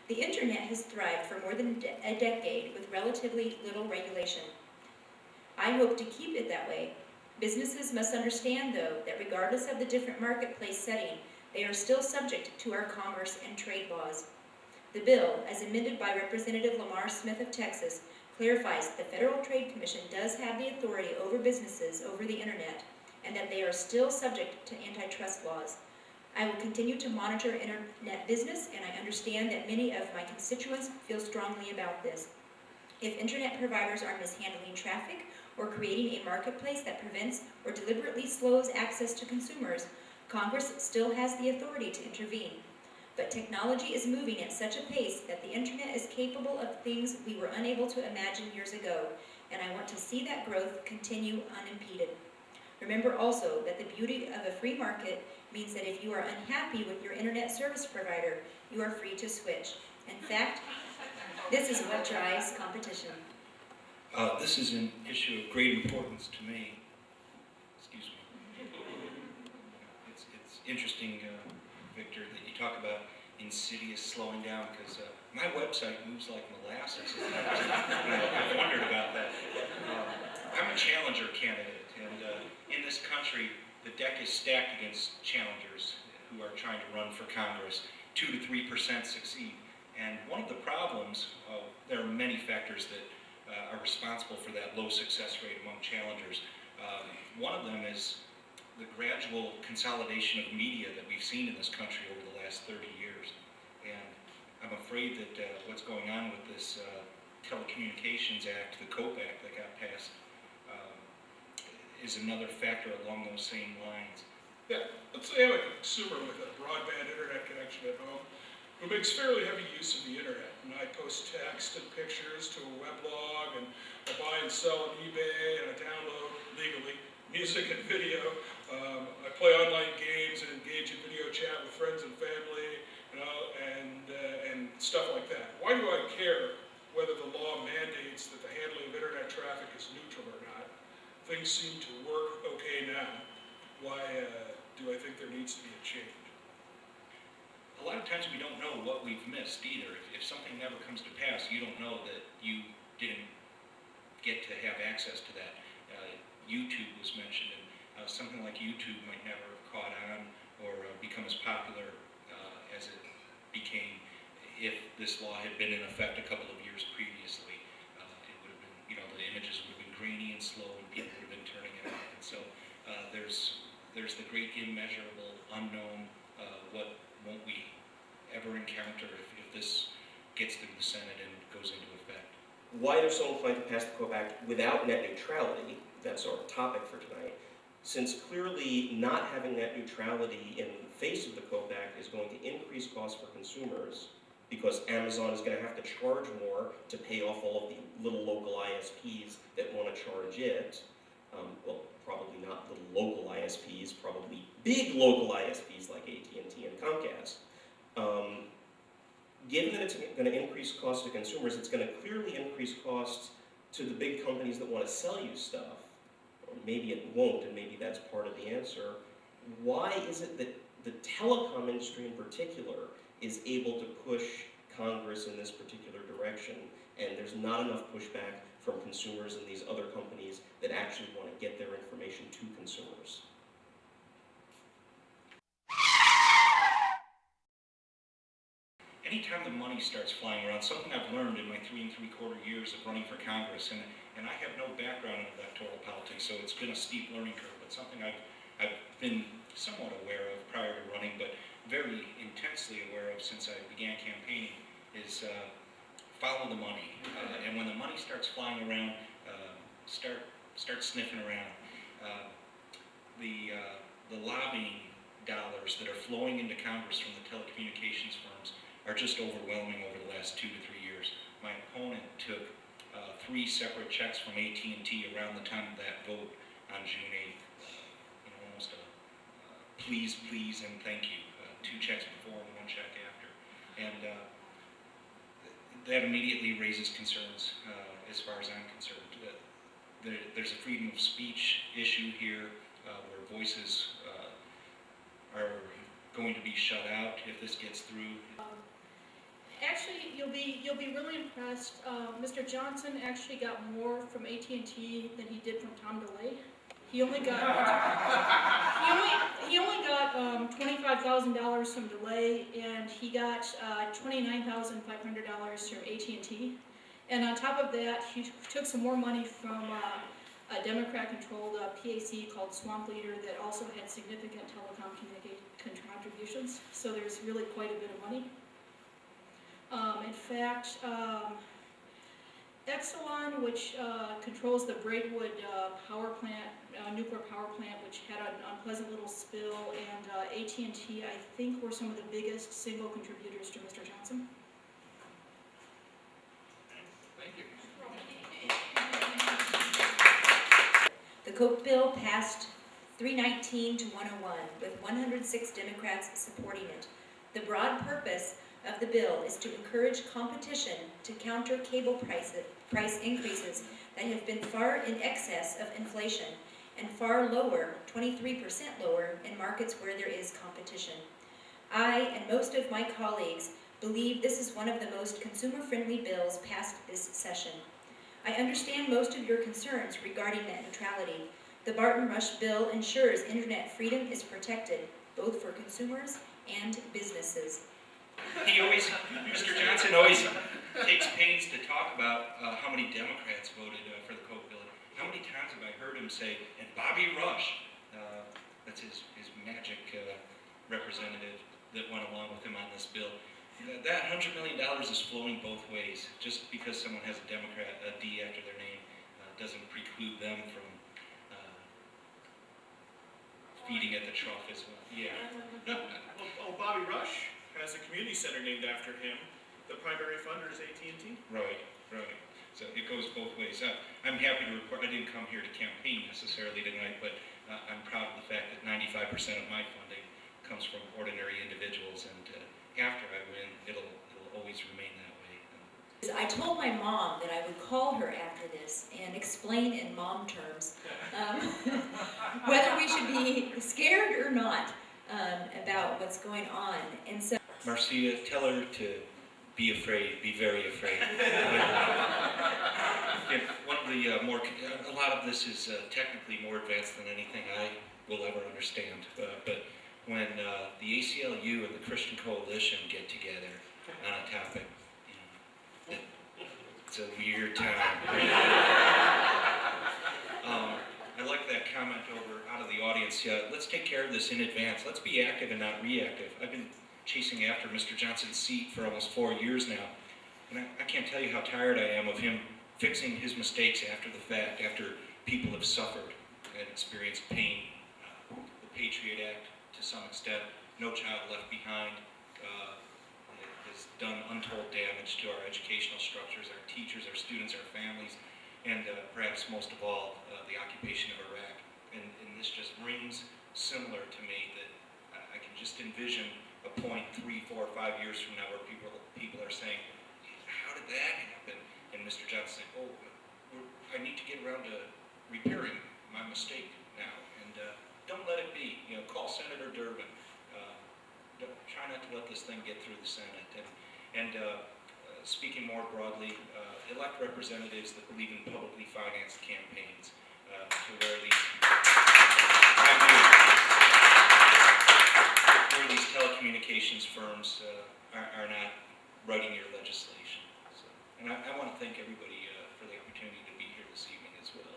The internet has thrived for more than a decade with relatively little regulation. I hope to keep it that way. Businesses must understand, though, that regardless of the different marketplace setting, they are still subject to our commerce and trade laws. The bill, as amended by Representative Lamar Smith of Texas, clarifies that the Federal Trade Commission does have the authority over businesses over the internet, and that they are still subject to antitrust laws. I will continue to monitor internet business, and I understand that many of my constituents feel strongly about this. If internet providers are mishandling traffic or creating a marketplace that prevents or deliberately slows access to consumers, Congress still has the authority to intervene. But technology is moving at such a pace that the internet is capable of things we were unable to imagine years ago, and I want to see that growth continue unimpeded. Remember also that the beauty of a free market means that if you are unhappy with your internet service provider, you are free to switch. In fact, this is what drives competition. This is an issue of great importance to me. Excuse me. It's interesting, Victor, that you talk about insidious slowing down, because my website moves like molasses. I've wondered about that. I'm a challenger candidate, and in this country, the deck is stacked against challengers who are trying to run for Congress. 2 to 3% succeed. And one of the problems, there are many factors that are responsible for that low success rate among challengers. One of them is the gradual consolidation of media that we've seen in this country over the last 30 years. And I'm afraid that what's going on with this Telecommunications Act, the COPE Act that got passed, is another factor along those same lines. Yeah, let's say I'm a consumer with a broadband internet connection at home who makes fairly heavy use of the internet. And I post text and pictures to a weblog, and I buy and sell on eBay, and I download legally music and video. I play online games and engage in video chat with friends and family, and stuff like that. Why do I care whether the law mandates that the handling of internet traffic is neutral or not? Things seem to work okay now. Why do I think there needs to be a change? A lot of times we don't know what we've missed either. If something never comes to pass, you don't know that you didn't get to have access to that. YouTube was mentioned, and something like YouTube might never have caught on or become as popular as it became if this law had been in effect a couple of years previously. It would have been, the images would have been grainy and slow, and people would have been turning it off. And so there's the great immeasurable unknown. What won't we ever encounter if this gets through the Senate and goes into effect? Why they're so inclined to pass the COPE Act without net neutrality, that's our topic for tonight, since clearly not having net neutrality in the face of the COPE Act is going to increase costs for consumers, because Amazon is going to have to charge more to pay off all of the little local ISPs that want to charge it. Well, probably not little local ISPs, probably big local ISPs like AT&T and Comcast. Given that it's going to increase costs to consumers, it's going to clearly increase costs to the big companies that want to sell you stuff. Or maybe it won't, and maybe that's part of the answer. Why is it that the telecom industry in particular is able to push Congress in this particular direction, and there's not enough pushback from consumers and these other companies that actually want to get their information to consumers? Anytime the money starts flying around, something I've learned in my 3 3/4 years of running for Congress, and I have no background in electoral politics, so it's been a steep learning curve, but something I've been somewhat aware of prior to running, but very intensely aware of since I began campaigning, is follow the money. And when the money starts flying around, start sniffing around. The lobbying dollars that are flowing into Congress from the telecommunications firms are just overwhelming over the last 2 to 3 years. My opponent took 3 separate checks from AT&T around the time of that vote on June 8th. Almost a please, please, and thank you. 2 checks before and 1 check after. And that immediately raises concerns as far as I'm concerned. There's a freedom of speech issue here where voices are going to be shut out if this gets through. Actually, you'll be really impressed. Mr. Johnson actually got more from AT&T than he did from Tom DeLay. He only got $25,000 from DeLay, and he got $29,500 from AT&T. And on top of that, he took some more money from a Democrat-controlled PAC called Swamp Leader that also had significant telecom contributions. So there's really quite a bit of money. In fact, Exelon, which controls the Braidwood power plant, nuclear power plant, which had an unpleasant little spill, and AT&T, I think, were some of the biggest single contributors to Mr. Johnson. Thank you. The Koch bill passed 319 to 101, with 106 Democrats supporting it. The broad purpose of the bill is to encourage competition to counter cable price increases that have been far in excess of inflation and far lower, 23% lower, in markets where there is competition. I and most of my colleagues believe this is one of the most consumer-friendly bills passed this session. I understand most of your concerns regarding net neutrality. The Barton Rush bill ensures internet freedom is protected, both for consumers and businesses. Mr. Johnson always takes pains to talk about how many Democrats voted for the Koch bill. How many times have I heard him say, and Bobby Rush, that's his magic representative that went along with him on this bill. That $100 million is flowing both ways. Just because someone has a Democrat, a D after their name, doesn't preclude them from feeding at the trough as well. Yeah. Oh, Bobby Rush has a community center named after him. The primary funder is AT&T. Right. So it goes both ways. I'm happy to report, I didn't come here to campaign necessarily tonight, but I'm proud of the fact that 95% of my funding comes from ordinary individuals, and after I win, it'll always remain that way. I told my mom that I would call her after this and explain in mom terms whether we should be scared or not about what's going on. And so, Marcia, tell her to be afraid, be very afraid. One of the a lot of this is technically more advanced than anything I will ever understand. But when the ACLU and the Christian Coalition get together on a topic, it's a weird time. I like that comment out of the audience. Let's take care of this in advance. Let's be active and not reactive. I've been chasing after Mr. Johnson's seat for almost 4 years now, and I can't tell you how tired I am of him fixing his mistakes after the fact, after people have suffered and experienced pain. The Patriot Act, to some extent, No Child Left Behind, has done untold damage to our educational structures, our teachers, our students, our families, and perhaps most of all, the occupation of Iraq. And this just rings similar to me, that I can just envision a point 3, 4, 5 years from now where people are saying, how did that happen? And Mr. Johnson saying, oh, I need to get around to repairing my mistake now, and don't let it be. Call Senator Durbin. Try not to let this thing get through the Senate. And speaking more broadly, elect representatives that believe in publicly financed campaigns to where these telecommunications firms are not writing your legislation. So, and I want to thank everybody for the opportunity to be here this evening as well.